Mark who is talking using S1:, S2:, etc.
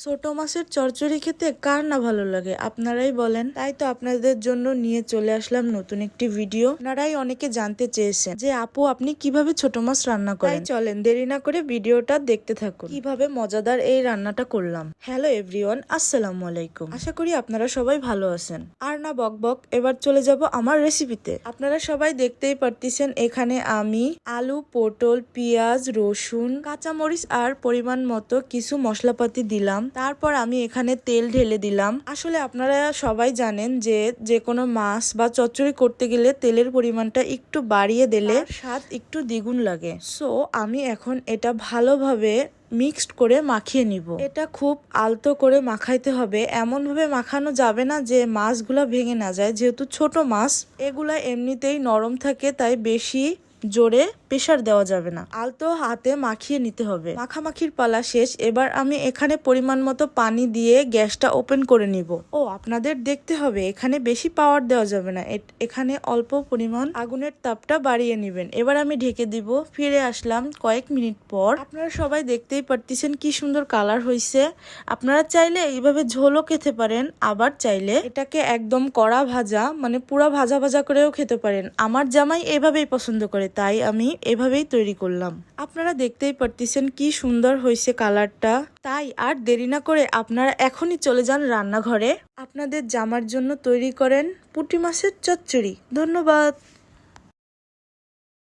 S1: ছোট মাছের চচ্চড়ি খেতে কার না ভালো লাগে আপনারাই বলেন। তাই তো আপনাদের জন্য নিয়ে চলে আসলাম নতুন একটি ভিডিও। আপনারাই অনেকে জানতে চেয়েছেন যে আপু আপনি কিভাবে ছোট মাছ রান্না করেন। তাই চলেন দেরি না করে ভিডিওটা দেখতে থাকুন কিভাবে মজাদার এই রান্নাটা করলাম। হ্যালো এভরিওয়ান, আসসালামু আলাইকুম। আশা করি আপনারা সবাই ভালো আছেন। আর না বক বক, এবার চলে যাব আমার রেসিপিতে। আপনারা সবাই দেখতেই পারতেছেন এখানে আমি আলু, পটল, পেঁয়াজ, রসুন, কাঁচামরিচ আর পরিমাণ মতো কিছু মশলাপাতি দিলাম। তারপর আমি এখানে তেল ঢেলে দিলাম। আসলে আপনারা সবাই জানেন যে কোনো মাছ বা চচ্চড়ি করতে গেলে তেলের পরিমাণটা একটু বাড়িয়ে দিলে স্বাদ একটু দ্বিগুণ লাগে। সো আমি এখন এটা ভালোভাবে মিক্সড করে মাখিয়ে নিব। এটা খুব আলতো করে মাখাইতে হবে, এমন ভাবে মাখানো যাবে না যে মাছগুলা ভেঙে না যায়। যেহেতু ছোট মাছ এগুলা এমনিতেই নরম থাকে, তাই বেশি জোরে প্রেসার দেওয়া যাবে না, আলতো হাতে মাখিয়ে নিতে হবে। মাখামাখির পালা শেষ। এবার আমি এখানে পরিমাণ মতো পানি দিয়ে গ্যাসটা ওপেন করে নিব। ও আপনাদের দেখতে হবে এখানে বেশি পাওয়ার দেওয়া যাবে না, এখানে অল্প পরিমাণ আগুনের তাপটা বাড়িয়ে নেবেন। এবার আমি ঢেকে দিব। ফিরে আসলাম কয়েক মিনিট পর। আপনারা সবাই দেখতেই পারতেছেন কি সুন্দর কালার হয়েছে। আপনারা চাইলে এইভাবে ঝোলও খেতে পারেন, আবার চাইলে এটাকে একদম কড়া ভাজা মানে পুরা ভাজা ভাজা করেও খেতে পারেন। আমার জামাই এভাবেই পছন্দ করে, তাই আমি এভাবেই তৈরি করলাম। আপনারা দেখতেই পারতেছেন কি সুন্দর হয়েছে কালারটা। তাই আর দেরি না করে আপনারা এখনই চলে যান রান্নাঘরে, আপনাদের জামার জন্য তৈরি করেন পুঁটি মাছের চচ্চড়ি। ধন্যবাদ।